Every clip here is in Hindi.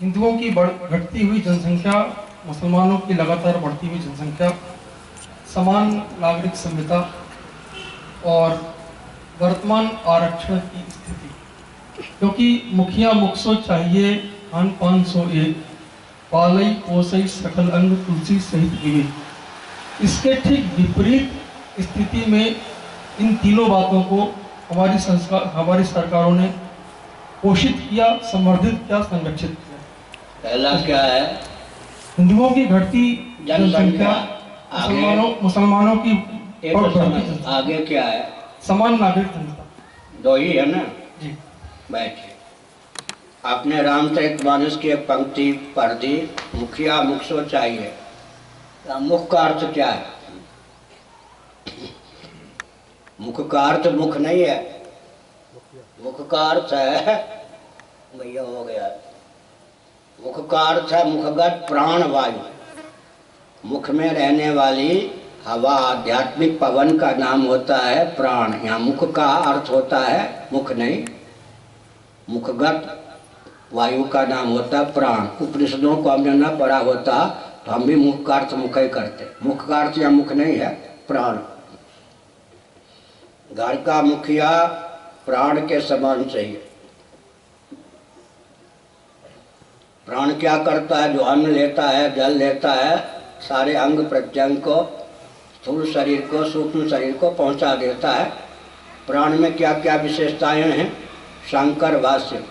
हिंदुओं की घटती हुई जनसंख्या, मुसलमानों की लगातार बढ़ती हुई जनसंख्या, समान नागरिक संहिता और वर्तमान आरक्षण की स्थिति, क्योंकि मुखिया मुखसो चाहिए खान पान सो एक, पालई पोसई सकल अंग तुलसी सहित विवेक, इसके ठीक विपरीत स्थिति में इन तीनों बातों को हमारी सरकारों ने पोषित किया, संवर्धित किया, संरक्षित किया। पहला क्या है? हिंदुओं की घटती जनसंख्या, मुसलमानों की बढ़ती। आगे क्या है? समान नागरिक संहिता। दो ही है ना जी। बैठिए। आपने रामचरितमानस की एक पंक्ति पढ़ दी, मुखिया मुखसो चाहिए। मुख का अर्थ क्या है? मुख का अर्थ मुख नहीं है, मुख का अर्थ है, भैया हो गया, मुख का अर्थ है मुखगत प्राण वायु। मुख में रहने वाली हवा, आध्यात्मिक पवन का नाम होता है प्राण। यहाँ मुख का अर्थ होता है मुख नहीं, मुखगत वायु का नाम होता है प्राण। उपनिषदों को हमने न पढ़ा होता तो हम भी मुख का अर्थ मुख ही करते। मुख का अर्थ यहाँ मुख नहीं है, प्राण। घर का मुखिया प्राण के समान चाहिए। प्राण क्या करता है? जो अन्न लेता है, जल लेता है, सारे अंग प्रत्यंग को, स्थूल शरीर को, सूक्ष्म शरीर को पहुंचा देता है। प्राण में क्या क्या विशेषताएं हैं? शंकर भाष्य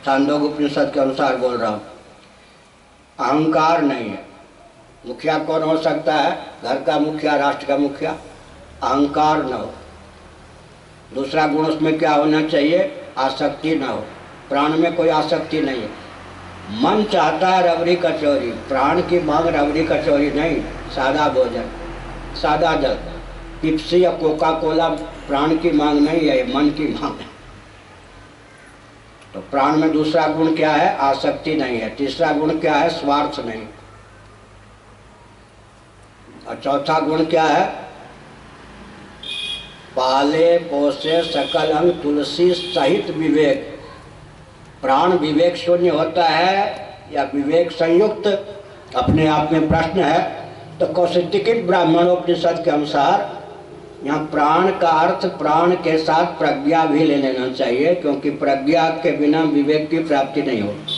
छांदोग्य उपनिषद के अनुसार बोल रहा हूँ। अहंकार नहीं है। मुखिया कौन हो सकता है? घर का मुखिया, राष्ट्र का मुखिया। अहंकार न हो। दूसरा गुण उसमें क्या होना चाहिए? आसक्ति न हो। प्राण में कोई आसक्ति नहीं है। मन चाहता है रबड़ी कचौरी, प्राण की मांग रबड़ी कचौरी नहीं, सादा भोजन, सादा जल। पिप्सी या कोका कोला प्राण की मांग नहीं है, मन की मांग है। तो प्राण में दूसरा गुण क्या है? आसक्ति नहीं है। तीसरा गुण क्या है? स्वार्थ नहीं। और चौथा गुण क्या है? पाले पोसे सकल अंग तुलसी सहित विवेक। प्राण विवेक शून्य होता है या विवेक संयुक्त, अपने आप में प्रश्न है। तो कौशितिकित ब्राह्मणोपनिषद के अनुसार यहाँ प्राण का अर्थ प्राण के साथ प्रज्ञा भी ले लेना चाहिए, क्योंकि प्रज्ञा के बिना विवेक की प्राप्ति नहीं होती।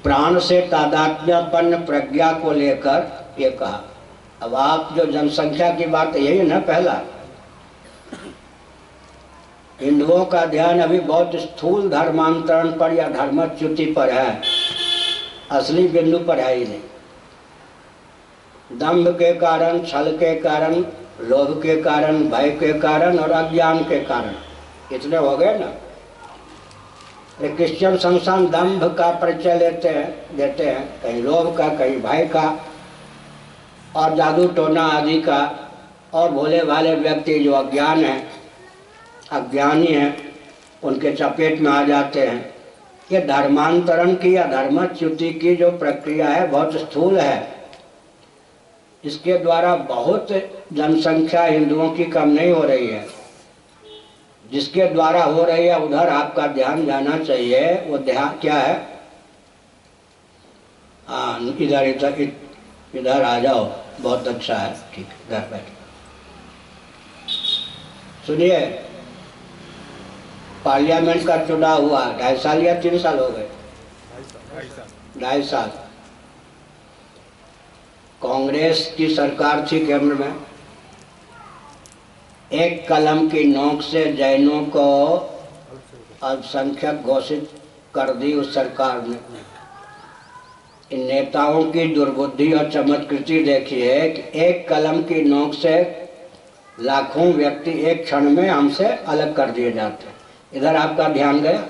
प्राण से तादात्म्यपन्न प्रज्ञा को लेकर ये कहा। अब आप जो जनसंख्या की बात यही है ना, पहला हिंदुओं का ध्यान अभी बहुत स्थूल धर्मांतरण पर या धर्मच्युति पर है, असली बिंदु पर है ही नहीं। दंभ के कारण, छल के कारण, लोभ के कारण, भय के कारण और अज्ञान के कारण, इतने हो गए ना। एक क्रिश्चियन संस्थान दंभ का परिचय देते हैं, कहीं लोभ का, कहीं भय का और जादू टोना आदि का, और भोले भाले व्यक्ति जो अज्ञान है, अज्ञानी हैं, उनके चपेट में आ जाते हैं। ये धर्मांतरण की या धर्मच्युति की जो प्रक्रिया है बहुत स्थूल है। इसके द्वारा बहुत जनसंख्या हिंदुओं की कम नहीं हो रही है। जिसके द्वारा हो रही है उधर आपका ध्यान जाना चाहिए। वो ध्यान क्या है? हाँ, इधर आ जाओ, बहुत अच्छा है। ठीक है, घर बैठो। सुनिए, पार्लियामेंट का चुनाव हुआ, 2.5 साल या 3 साल हो गए? 2.5 साल। कांग्रेस की सरकार थी केंद्र में। एक कलम की नोक से जैनों को अल्पसंख्यक घोषित कर दी उस सरकार ने। इन नेताओं की दुर्बुद्धि और चमत्कृति देखिए कि एक कलम की नोक से लाखों व्यक्ति एक क्षण में हमसे अलग कर दिए जाते हैं। इधर आपका ध्यान गया?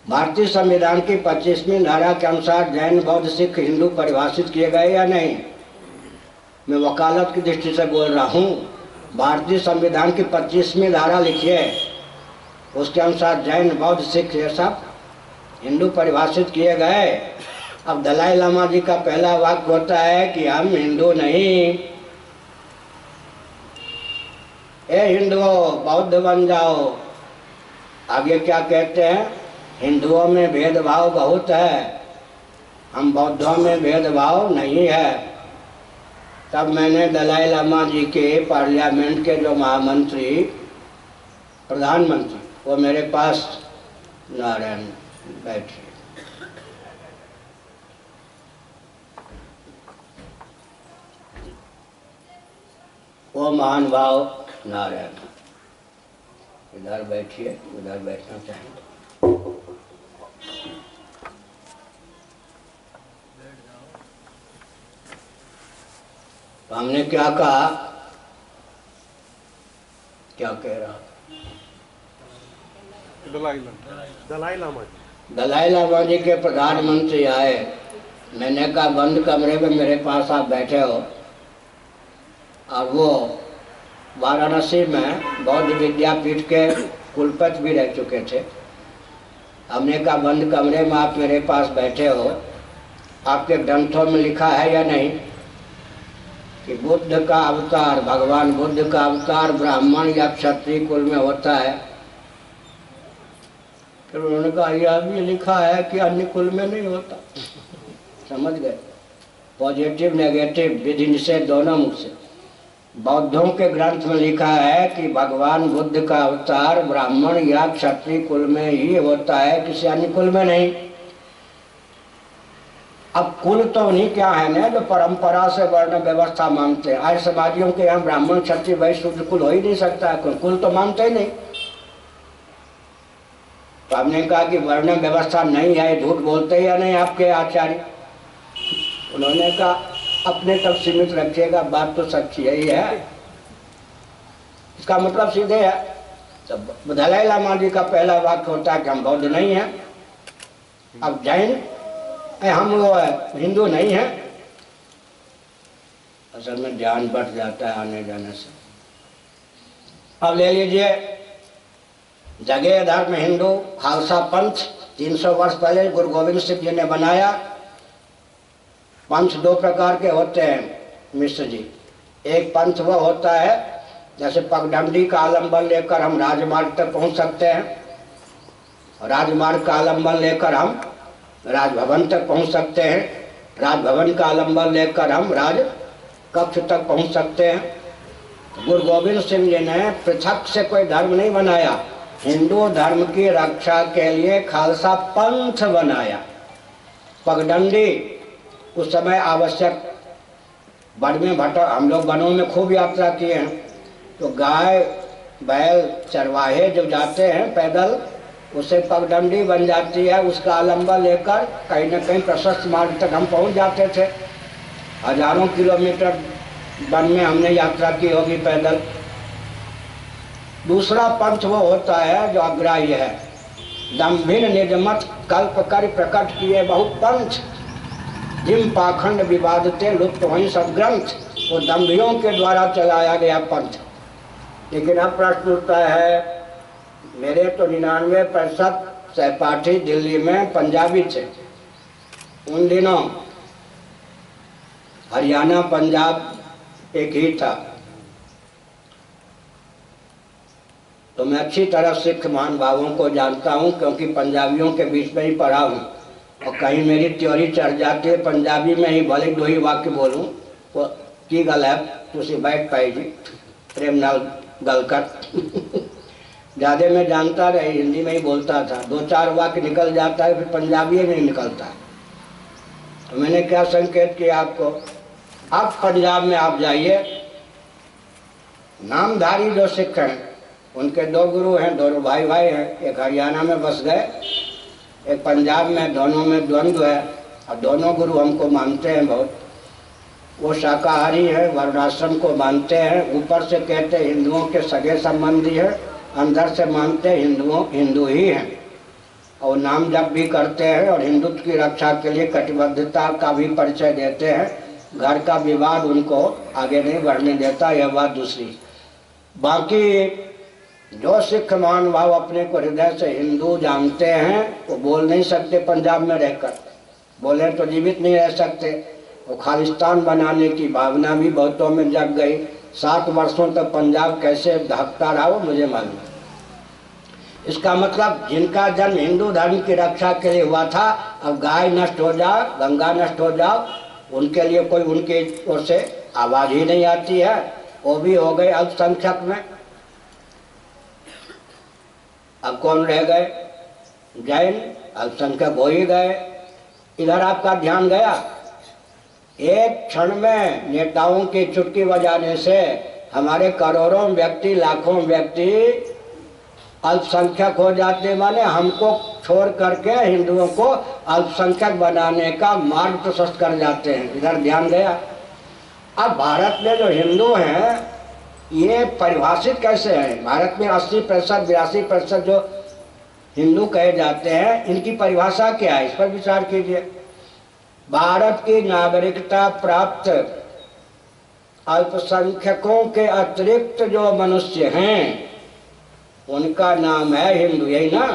भारतीय संविधान की 25वीं धारा के अनुसार जैन, बौद्ध, सिख, हिंदू परिभाषित किए गए या नहीं? मैं वकालत की दृष्टि से बोल रहा हूँ। भारतीय संविधान की 25वीं धारा लिखिए, उसके अनुसार जैन, बौद्ध, सिख ये सब हिंदू परिभाषित किए गए। अब दलाई लामा जी का पहला वाक्य होता है कि हम हिंदू नहीं, ए हिंदुओं बौद्ध बन जाओ। आगे क्या कहते हैं? हिंदुओं में भेदभाव बहुत है, हम बौद्धों में भेदभाव नहीं है। तब मैंने दलाई लामा जी के पार्लियामेंट के जो महामंत्री, प्रधानमंत्री, वो मेरे पास नारायण बैठे, वो महान भाव नारायण, इधर बैठिए, उधर बैठना चाहिए। तो हमने क्या कहा, क्या कह रहा, दलाई लामा जी के प्रधानमंत्री आए। मैंने कहा बंद कमरे में मेरे पास आप बैठे हो, और वो वाराणसी में बौद्ध विद्यापीठ के कुलपति भी रह चुके थे। हमने कहा बंद कमरे में आप मेरे पास बैठे हो, आपके ग्रंथों में लिखा है या नहीं कि बुद्ध का अवतार, भगवान बुद्ध का अवतार ब्राह्मण या क्षत्रिय कुल में होता है? फिर उन्होंने कहा यह भी लिखा है कि अन्य कुल में नहीं होता। समझ गए? पॉजिटिव नेगेटिव विधि निषेध दोनों मुख से। बौद्धों के ग्रंथ में लिखा है कि भगवान बुद्ध का अवतार ब्राह्मण या क्षत्रिय कुल में ही होता है, किसी अन्य कुल में नहीं। अब कुल तो उन्हीं क्या है ना जो परंपरा से वर्ण व्यवस्था मानते हैं। आज समाजियों के यहाँ ब्राह्मण क्षत्रिय वैश्य शूद्र कुल हो ही नहीं सकता है, कुल तो मानते ही नहीं। तो हमने कहा कि वर्ण व्यवस्था नहीं है, झूठ बोलते या नहीं आपके आचार्य? उन्होंने कहा अपने तक सीमित रखिएगा, बात तो सच्ची यही है। इसका मतलब सीधे है। तो दलाई लामा जी का पहला वाक्य होता है कि हम बौद्ध नहीं हैं, अब जैन हम वो हिंदू नहीं है। असल में ध्यान बढ़ जाता है आने जाने से। अब ले लीजिए जगह धर्म हिंदू, खालसा पंथ 300 वर्ष पहले गुरु गोविंद सिंह जी ने बनाया। पंथ दो प्रकार के होते हैं मिश्र जी। एक पंथ वो होता है जैसे पगडंडी का आलम्बन लेकर हम राजमार्ग तक पहुंच सकते हैं, राजमार्ग का आलम्बन लेकर हम राजभवन तक पहुंच सकते हैं, राजभवन का आलम्बन लेकर हम राज कक्ष तक पहुंच सकते हैं। गुरु गोविंद सिंह जी ने पृथक से कोई धर्म नहीं बनाया, हिंदू धर्म की रक्षा के लिए खालसा पंथ बनाया। पगडंडी उस समय आवश्यक, वन में भटक, हम लोग वनों में खूब यात्रा किए हैं, तो गाय बैल चरवाहे जो जाते हैं पैदल, उससे पगडंडी बन जाती है, उसका आलम्बन लेकर कहीं न कहीं प्रशस्त मार्ग तक हम पहुंच जाते थे। हजारों किलोमीटर वन में हमने यात्रा की होगी पैदल। दूसरा पंथ वो होता है जो अग्राह्य है, दम्भिन निजमत कल्प कर प्रकट किए बहुत पंथ, जिम पाखंड विवादते लुप्त वहीं सदग्रंथ। वो दम्भियों के द्वारा चलाया गया पंथ। लेकिन अब प्रश्न उठता है, मेरे तो 99% सहपाठी दिल्ली में पंजाबी थे। उन दिनों हरियाणा पंजाब एक ही था। तो मैं अच्छी तरह सिख महानुभावों को जानता हूँ, क्योंकि पंजाबियों के बीच में ही पढ़ा हूँ। और कहीं मेरी त्योरी चढ़ जाती है पंजाबी में ही, भले 2 ही वाक्य बोलूँ तो की गल है तुसी बैठ पाई जी प्रेम नाल गल कर। ज़्यादा मैं जानता रही, हिंदी में ही बोलता था, 2-4 वाक्य निकल जाता है, फिर पंजाबी में ही निकलता है। तो मैंने क्या संकेत किया आपको, अब पंजाब में आप जाइए, नामधारी जो सिख हैं उनके 2 गुरु हैं, दोनों भाई हैं। एक हरियाणा में बस गए, एक पंजाब में, दोनों में द्वंद्व है। और दोनों गुरु हमको मानते हैं बहुत। वो शाकाहारी है, वर्णाश्रम को मानते हैं, ऊपर से कहते हैं हिंदुओं के सगे संबंधी है, अंदर से मानते हिंदू ही हैं। और नाम जप भी करते हैं और हिंदुत्व की रक्षा के लिए कटिबद्धता का भी परिचय देते हैं। घर का विवाद उनको आगे नहीं बढ़ने देता, यह बात दूसरी। बाकी जो सिख महानुभाव अपने को हृदय से हिंदू जानते हैं वो बोल नहीं सकते पंजाब में रहकर, बोले तो जीवित नहीं रह सकते। वो खालिस्तान बनाने की भावना भी बहुतों में जग गई। 7 वर्षों तक पंजाब कैसे दहकता रहा वो मुझे मालूम है। इसका मतलब जिनका जन्म हिंदू धर्म की रक्षा के लिए हुआ था, अब गाय नष्ट हो जाओ, गंगा नष्ट हो जाओ, उनके लिए कोई उनकी ओर से आवाज ही नहीं आती है। वो भी हो गए अल्पसंख्यक में। अब कौन रह गए? जैन अल्पसंख्यक हो ही गए। इधर आपका ध्यान गया? एक क्षण में नेताओं की चुटकी बजाने से हमारे करोड़ों व्यक्ति, लाखों व्यक्ति अल्पसंख्यक हो जाते, माने हमको छोड़ करके हिंदुओं को अल्पसंख्यक बनाने का मार्ग प्रशस्त कर जाते हैं। इधर ध्यान गया? अब भारत में जो हिंदू हैं ये परिभाषित कैसे हैं? भारत में 80% 82% जो हिंदू कहे जाते हैं, इनकी परिभाषा क्या है? इस पर विचार कीजिए। भारत की नागरिकता प्राप्त अल्पसंख्यकों के अतिरिक्त जो मनुष्य हैं उनका नाम है हिंदू, यही ना?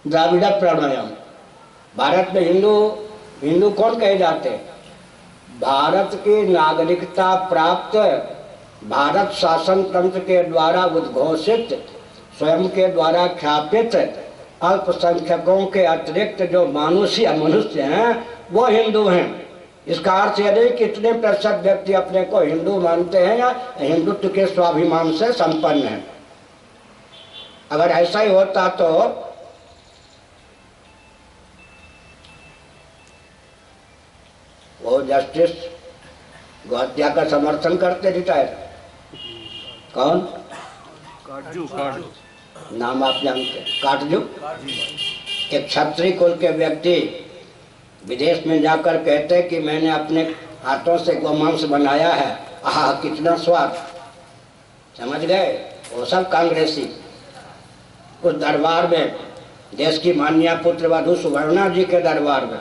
द्राविड़ प्रणयम। भारत में हिंदू कौन कहे जाते हैं? भारत की नागरिकता प्राप्त, भारत शासन तंत्र के द्वारा उद्घोषित, स्वयं के द्वारा ख्यापित अल्पसंख्यकों के अतिरिक्त जो मनुष्य हैं वो हिंदू हैं। इसका अर्थ यह नहीं कितने प्रतिशत व्यक्ति अपने को हिंदू मानते हैं या हिंदुत्व के स्वाभिमान से संपन्न हैं। अगर ऐसा ही होता तो वो जस्टिस गौहत्या का समर्थन करते रिटायर। कौन? काटजू। नाम आप जानते हैं? काटजू। एक क्षत्रिय कुल के व्यक्ति विदेश में जाकर कहते कि मैंने अपने हाथों से गोमांस बनाया है, आहा कितना स्वाद। समझ गए? वो सब कांग्रेसी। उस दरबार में, देश की माननीय पुत्र वधू सुवर्णा जी के दरबार में,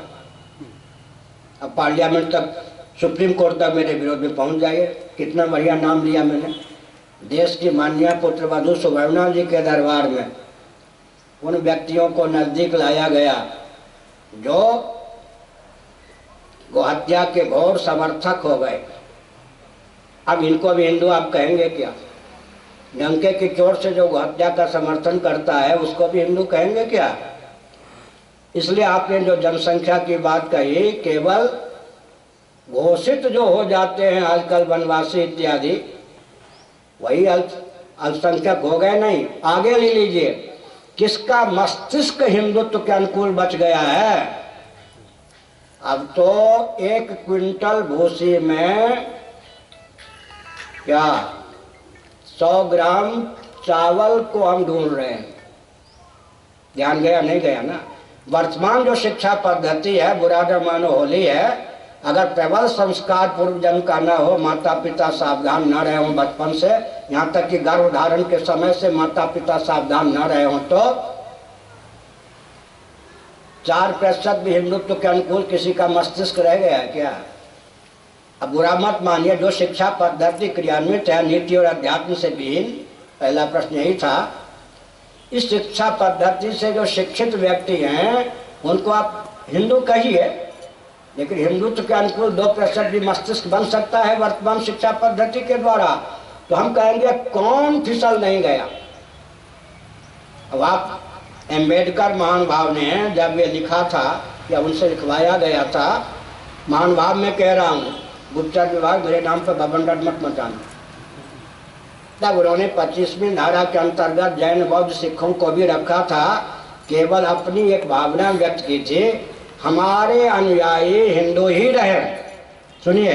अब पार्लियामेंट तक, सुप्रीम कोर्ट तक मेरे विरोध में पहुंच जाइए। कितना बढ़िया नाम लिया मैंने। देश की माननीय पुत्र वधू सुवर्णा जी के दरबार में उन व्यक्तियों को नजदीक लाया गया जो गोहत्या के घोर समर्थक हो गए। अब इनको भी हिंदू आप कहेंगे क्या? डंके की चोट से जो गोहत्या का समर्थन करता है उसको भी हिंदू कहेंगे क्या? इसलिए आपने जो जनसंख्या की बात कही, केवल घोषित जो हो जाते हैं आजकल वनवासी इत्यादि, वही अल्पसंख्यक हो गए नहीं। आगे ले लीजिए, किसका मस्तिष्क हिंदुत्व के अनुकूल बच गया है? अब तो 1 क्विंटल भूसी में क्या 100 ग्राम चावल को हम ढूंढ रहे हैं। ध्यान गया? नहीं गया ना? वर्तमान जो शिक्षा पद्धति है, बुरा न मानो होली है, अगर प्रबल संस्कार पूर्व जन्म का न हो, माता पिता सावधान न रहे हों बचपन से, यहाँ तक कि गर्भ धारण के समय से माता पिता सावधान न रहे हों, तो 4% भी हिंदुत्व के अनुकूल किसी का मस्तिष्क रह गया है क्या? अब बुरा मत मानिए, जो शिक्षा पद्धति क्रियान्वित है नीति और अध्यात्म से विहीन, पहला प्रश्न यही था। इस शिक्षा पद्धति से जो शिक्षित व्यक्ति हैं उनको आप हिंदू कहिए, लेकिन हिंदुत्व के अनुकूल 2% भी मस्तिष्क बन सकता है वर्तमान शिक्षा पद्धति के द्वारा, तो हम कहेंगे कौन फिसल नहीं गया। अब आप अम्बेडकर महानुभाव ने जब ये लिखा था या उनसे लिखवाया गया था, महानुभाव में कह रहा हूँ, गुप्तचर विभाग मेरे नाम पर बबंडर मत मचाना, तब उन्होंने 25वीं धारा के अंतर्गत जैन बौद्ध सिखों को भी रखा था। केवल अपनी एक भावना व्यक्त की थी, हमारे अनुयायी हिंदू ही रहे, सुनिए,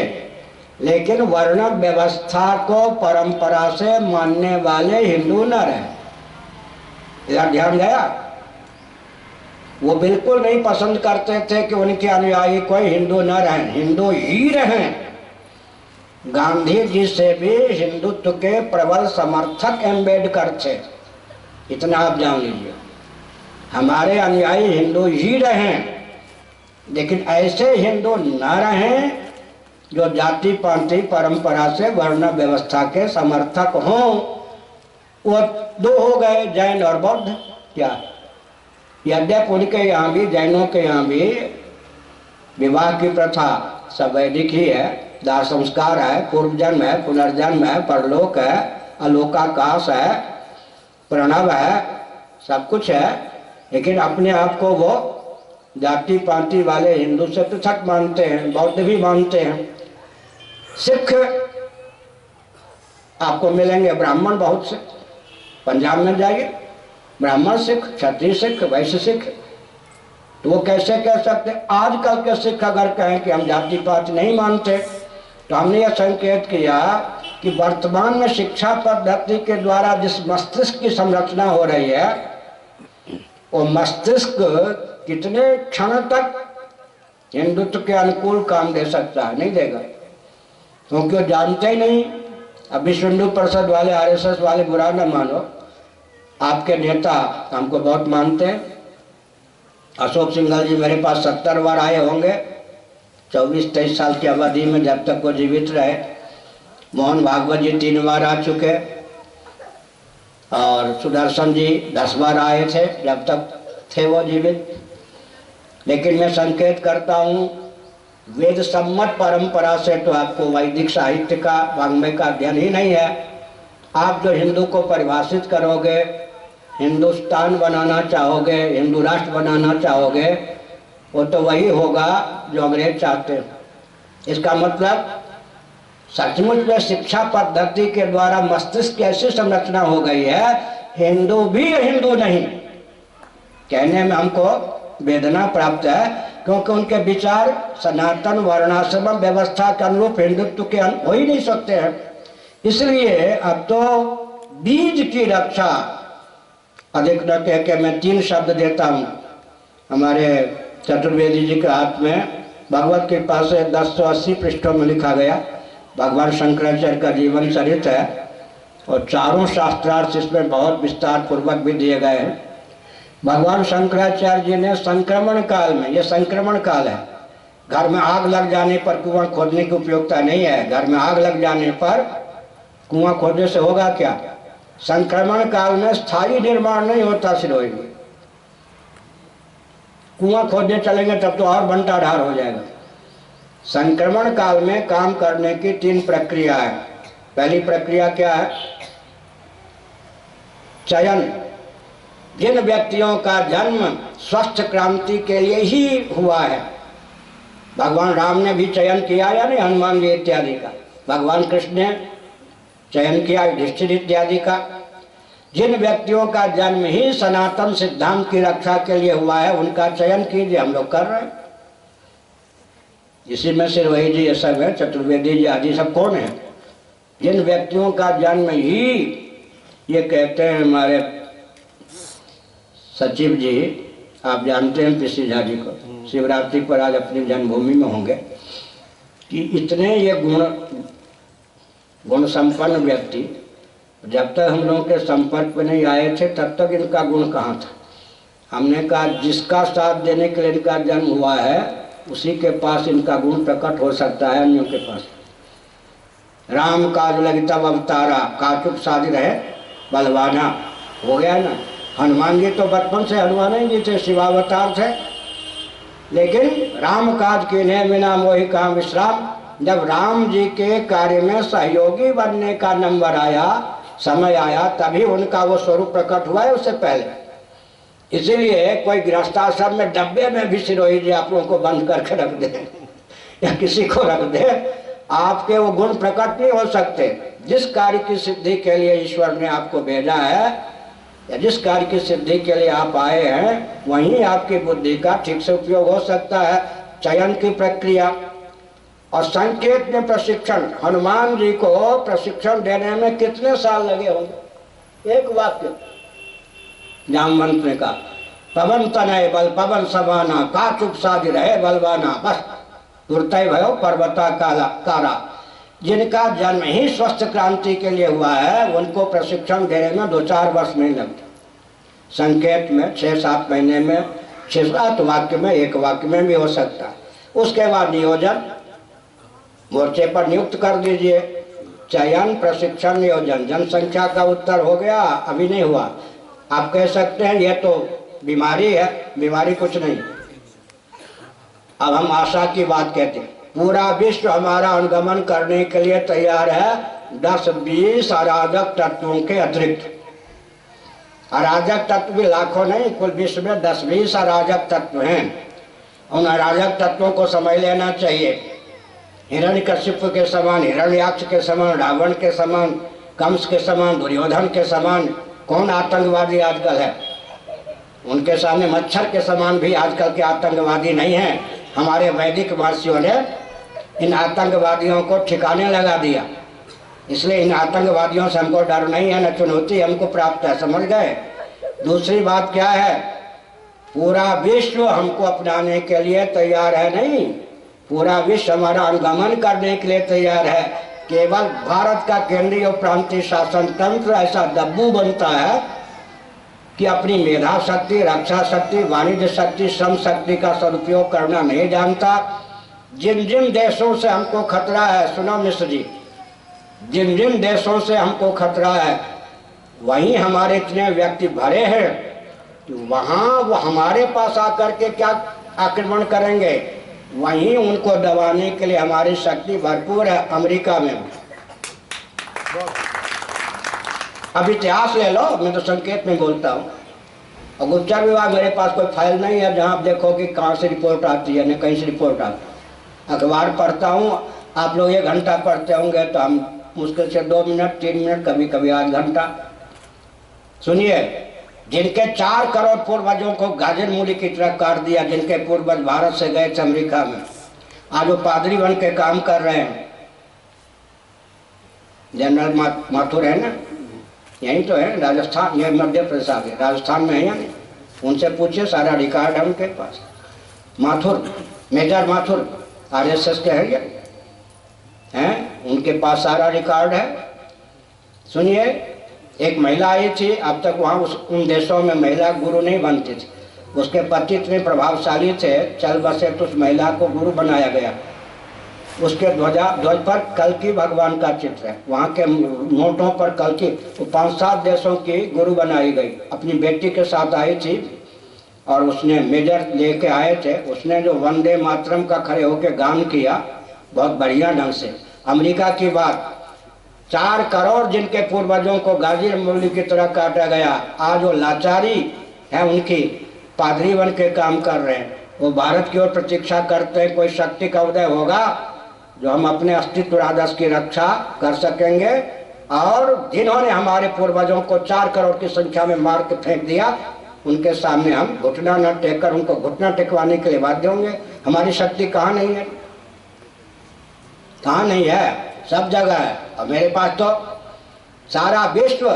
लेकिन वर्ण व्यवस्था को परंपरा से मानने वाले हिंदू न रहे। इधर ध्यान गया? वो बिल्कुल नहीं पसंद करते थे कि उनके अनुयायी कोई हिंदू न रहे, हिंदू ही रहें। गांधी जी से भी हिंदुत्व के प्रबल समर्थक अम्बेडकर थे, इतना आप जान लीजिए। हमारे अनुयायी हिंदू ही रहें, लेकिन ऐसे हिंदू न रहें जो जाति पाति परंपरा से वर्ण व्यवस्था के समर्थक हों। वो 2 हो गए, जैन और बौद्ध। क्या यद्यप उनके यहाँ भी, जैनों के यहाँ भी विवाह की प्रथा सब वैदिक ही है, दाह संस्कार है, पूर्व जन्म है, पुनर्जन्म है, परलोक है, अलोकाकाश है, प्रणव है, सब कुछ है, लेकिन अपने आप को वो जाति पाति वाले हिंदू से पृथक मानते हैं, बौद्ध भी मानते हैं। सिख आपको मिलेंगे ब्राह्मण बहुत से, पंजाब में जाइए ब्राह्मण सिख, क्षत्रिय सिख, वैश्य सिख। तो वो कैसे कह सकते? आजकल के सिख अगर कहें कि हम जाति पाति नहीं मानते, तो हमने यह संकेत किया कि वर्तमान में शिक्षा पद्धति के द्वारा जिस मस्तिष्क की संरचना हो रही है, वो मस्तिष्क कितने क्षण तक हिंदुत्व के अनुकूल काम दे सकता है? नहीं देगा, क्योंकि वो जानते ही नहीं। अब विश्व हिंदू परिषद वाले, आरएसएस वाले बुरा न मानो, आपके नेता हमको बहुत मानते हैं। अशोक सिंघल जी मेरे पास 70 बार आए होंगे 24-23 साल की अवधि में, जब तक वो जीवित रहे। मोहन भागवत जी 3 बार आ चुके, और सुदर्शन जी 10 बार आए थे जब तक थे वो जीवित। लेकिन मैं संकेत करता हूँ, वेद सम्मत परंपरा से तो आपको वैदिक साहित्य का, वाङ्मय का अध्ययन ही नहीं है। आप जो हिंदू को परिभाषित करोगे, हिंदुस्तान बनाना चाहोगे, हिंदू राष्ट्र बनाना चाहोगे, वो तो वही होगा जो अंग्रेज चाहते हैं। इसका मतलब सचमुच में शिक्षा पद्धति के द्वारा मस्तिष्क की ऐसी संरचना हो गई है, हिंदू भी हिंदू नहीं कहने में हमको वेदना प्राप्त है, क्योंकि उनके विचार सनातन वर्णाश्रम व्यवस्था के अनुरूप हिंदुत्व के हो ही नहीं सकते हैं। इसलिए अब तो बीज की रक्षा, अधिक न कह के मैं 3 शब्द देता हूँ। हमारे चतुर्वेदी जी के हाथ में भगवत कृपा से 1080 पृष्ठों में लिखा गया भगवान शंकराचार्य का जीवन चरित्र है, और चारों शास्त्रार्थ इसमें बहुत विस्तार पूर्वक भी दिए गए हैं। भगवान शंकराचार्य जी ने संक्रमण काल में, ये संक्रमण काल है, घर में आग लग जाने पर कुआं खोदने की उपयोगिता नहीं है। घर में आग लग जाने पर कुआं खोदने से होगा क्या? संक्रमण काल में स्थायी निर्माण नहीं होता सिरोही में। कुआं खोदने चलेंगे तब तो और बंटाढार हो जाएगा। संक्रमण काल में काम करने की 3 प्रक्रिया है। पहली प्रक्रिया क्या है? चयन। जिन व्यक्तियों का जन्म स्वस्थ क्रांति के लिए ही हुआ है, भगवान राम ने भी चयन किया या नहीं, हनुमान जी इत्यादि का। भगवान कृष्ण ने चयन किया युधिष्ठिर इत्यादि का। जिन व्यक्तियों का जन्म ही सनातन सिद्धांत की रक्षा के लिए हुआ है, उनका चयन कीजिए। हम लोग कर रहे हैं। इसी में सिरोही जी ये सब है, चतुर्वेदी जी आदि सब कौन है? जिन व्यक्तियों का जन्म ही, ये कहते हैं हमारे सचिव जी, आप जानते हैं पीसी झा जी को, शिवरात्रि पर आज अपनी जन्मभूमि में होंगे, कि इतने ये गुण संपन्न व्यक्ति जब तक हम लोगों के संपर्क में नहीं आए थे तब तक इनका गुण कहाँ था। हमने कहा जिसका साथ देने के लिए इनका जन्म हुआ है उसी के पास इनका गुण प्रकट हो सकता है, अन्यों के पास। राम काज लगी तब अवतारा, काचुक साज रहे बलवाना, हो गया ना। हनुमान जी तो बचपन से हनुमान जी थे, शिवावतार थे, लेकिन राम काज किन्हें बिना मोहि कहाँ विश्राम। जब राम जी के कार्य में सहयोगी बनने का नंबर आया, समय आया, तभी उनका वो स्वरूप प्रकट हुआ है, उससे पहले। इसीलिए कोई गृहस्थाश्रम में डब्बे में भी सिरोही जी आप लोगों को बंद करके रख दे या किसी को रख दे, आपके वो गुण प्रकट नहीं हो सकते। जिस कार्य की सिद्धि के लिए ईश्वर ने आपको भेजा है या जिस कार्य की सिद्धि के लिए आप आए हैं, वहीं आपकी बुद्धि का ठीक से उपयोग हो सकता है। चयन की प्रक्रिया और संकेत में प्रशिक्षण। हनुमान जी को प्रशिक्षण देने में कितने साल लगे होंगे? एक वाक्य जामवंत ने कहा, पवन तनय बल पवन समाना, काचुक साज रहे बलवाना, बस दुर्तय भयो पर्वता कारा। जिनका जन्म ही स्वस्थ क्रांति के लिए हुआ है, उनको प्रशिक्षण देने में 2-4 वर्ष नहीं लगते। संकेत में 6-7 महीने में, 6-7 वाक्य में, 1 वाक्य में भी हो सकता है। उसके बाद नियोजन, मोर्चे पर नियुक्त कर दीजिए। चयन, प्रशिक्षण, नियोजन। जनसंख्या का उत्तर हो गया, अभी नहीं हुआ। आप कह सकते हैं ये तो बीमारी है, बीमारी कुछ नहीं। अब हम आशा की बात कहते हैं। पूरा विश्व हमारा अनुगमन करने के लिए तैयार है 10-20 अराजक तत्वों के अतिरिक्त। अराजक तत्व भी लाखों नहीं, कुल विश्व में 10-20 अराजक तत्व हैं। उन अराजक तत्वों को समझ लेना चाहिए। हिरण्यकशिपु के समान, हिरण्याक्ष के समान, रावण के समान, कंस के समान, दुर्योधन के समान कौन आतंकवादी आजकल है? उनके सामने मच्छर के समान भी आजकल के आतंकवादी नहीं हैं। हमारे वैदिक महर्षियों ने इन आतंकवादियों को ठिकाने लगा दिया। इसलिए इन आतंकवादियों से हमको डर नहीं है, न चुनौती हमको प्राप्त है, समझ गए। दूसरी बात क्या है, पूरा विश्व हमको अपनाने के लिए तैयार है नहीं, पूरा विश्व हमारा अनुगमन करने के लिए तैयार है। केवल भारत का केंद्रीय और प्रांतीय शासन तंत्र ऐसा दब्बू बनता है कि अपनी मेधा शक्ति, रक्षा शक्ति, वाणिज्य शक्ति, श्रम शक्ति का सदुपयोग करना नहीं जानता। जिन जिन देशों से हमको खतरा है, सुनो मिश्र जी, जिन जिन देशों से हमको खतरा है वहीं हमारे इतने व्यक्ति भरे हैं कि वहाँ वो हमारे पास आकर के क्या आक्रमण करेंगे, वहीं उनको दबाने के लिए हमारी शक्ति भरपूर है। अमेरिका में अब इतिहास ले लो, मैं तो संकेत में बोलता हूँ। और गुप्तचर विभाग मेरे पास कोई फाइल नहीं है जहाँ आप देखो कि कहाँ से रिपोर्ट आती है, न कहीं से रिपोर्ट आती है। अखबार पढ़ता हूँ, आप लोग 1 घंटा पढ़ते होंगे तो हम मुश्किल से 2 मिनट, 3 मिनट, कभी कभी आध घंटा। सुनिए, जिनके 4 करोड़ पूर्वजों को गाजर मूली की तरह काट दिया, जिनके पूर्वज भारत से गए थे अमेरिका में, आज वो पादरी बन के काम कर रहे हैं। जनरल माथुर है ना, यही तो है, राजस्थान, ये मध्य प्रदेश आ गए, राजस्थान में है या नहीं? उनसे पूछिए, सारा रिकॉर्ड है उनके पास। माथुर, मेजर माथुर RSS के हैं, उनके पास सारा रिकॉर्ड है। सुनिए, एक महिला आई थी, अब तक वहाँ उन देशों में महिला गुरु नहीं बनती थी। उसके पति इतने प्रभावशाली थे, चल बसे तो उस महिला को गुरु बनाया गया। उसके ध्वज पर कल्कि भगवान का चित्र है, वहाँ के नोटों पर कल्कि, 5-7 देशों की गुरु बनाई गई। अपनी बेटी के साथ आई थी और उसने मेजर लेके आए थे, उसने जो वंदे मातरम का खड़े होकर गान किया बहुत बढ़िया ढंग से। अमेरिका की बात, 4 करोड़ जिनके पूर्वजों को गाजर मूली की तरह काटा गया, आज वो लाचारी है उनकी, पादरी बन के काम कर रहे हैं। वो भारत की ओर प्रतीक्षा करते हैं, कोई शक्ति का उदय होगा जो हम अपने अस्तित्व आदर्श की रक्षा कर सकेंगे। और जिन्होंने हमारे पूर्वजों को 4 करोड़ की संख्या में मार के फेंक दिया, उनके सामने हम घुटना न टेक कर उनको घुटना टेकवाने के लिए बाध्य होंगे। हमारी शक्ति कहाँ नहीं है, कहाँ नहीं है, सब जगह है। और मेरे पास तो सारा विश्व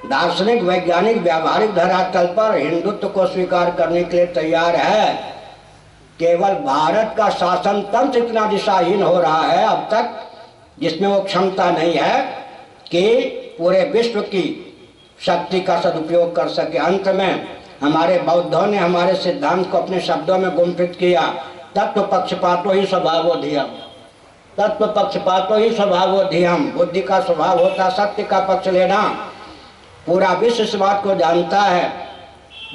दार्शनिक, वैज्ञानिक, व्यावहारिक धरातल पर हिंदुत्व को स्वीकार करने के लिए तैयार है। केवल भारत का शासन तंत्र इतना दिशाहीन हो रहा है अब तक, जिसमें वो क्षमता नहीं है कि पूरे विश्व की शक्ति का सदुपयोग कर सके। अंत में हमारे बौद्धों ने हमारे सिद्धांत को अपने शब्दों में गुम्फित किया, तत्व पक्षपातो ही स्वभावो धियम, तत्व पक्षपातो ही स्वभावो धियम। बुद्धि का स्वभाव होता सत्य का पक्ष लेना। पूरा विश्व इस बात को जानता है।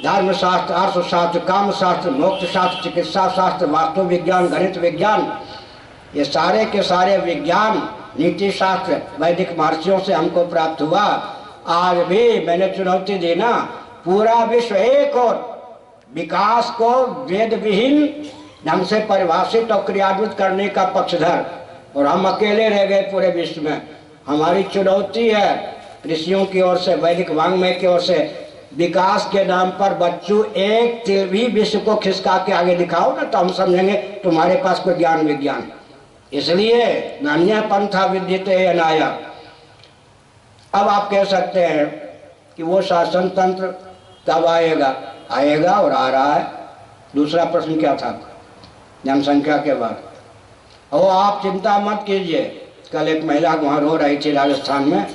धर्मशास्त्र, अर्थशास्त्र, काम शास्त्र, मोक्ष शास्त्र, चिकित्सा शास्त्र, वास्तु विज्ञान, गणित विज्ञान, ये सारे के सारे विज्ञान, नीति शास्त्र वैदिक महर्षियों से हमको प्राप्त हुआ। आज भी मैंने चुनौती दी ना, पूरा विश्व एक और विकास को वेद विहीन ढंग से परिभाषित और क्रियान्वित करने का पक्षधर, और हम अकेले रह गए पूरे विश्व में। हमारी चुनौती है ऋषियों की ओर से, वैदिक वांग्मय की ओर से, विकास के नाम पर बच्चों एक तिल भी विश्व को खिसका के आगे दिखाओ ना, तो हम समझेंगे तुम्हारे पास कोई ज्ञान विज्ञान। इसलिए नान्य पंथा विद्यते अनाया। अब आप कह सकते हैं कि वो शासन तंत्र कब आएगा? आएगा और आ रहा है। दूसरा प्रश्न क्या था? जनसंख्या के बाद। और आप चिंता मत कीजिए, कल एक महिला वहाँ रो रही थी राजस्थान में,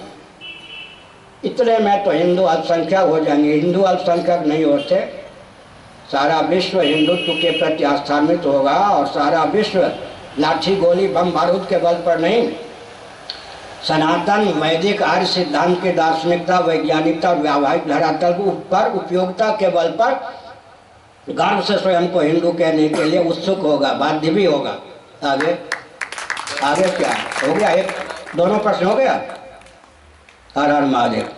इतने में तो हिंदू अल्पसंख्यक हो जाएंगे। हिंदू अल्पसंख्यक नहीं होते, सारा विश्व हिंदुत्व के प्रति आस्थान्वित होगा और सारा विश्व लाठी गोली बम बारूद के बल पर नहीं, सनातन वैदिक आर्य सिद्धांत के दार्शनिकता, वैज्ञानिकता और व्यावहारिक धरातल पर उपयोगिता के बल पर गर्व से स्वयं को हिंदू कहने के लिए उत्सुक होगा, बाध्य भी होगा। आगे आगे क्या हो गया? एक दोनों प्रश्न हो गया। हर हर महादेव।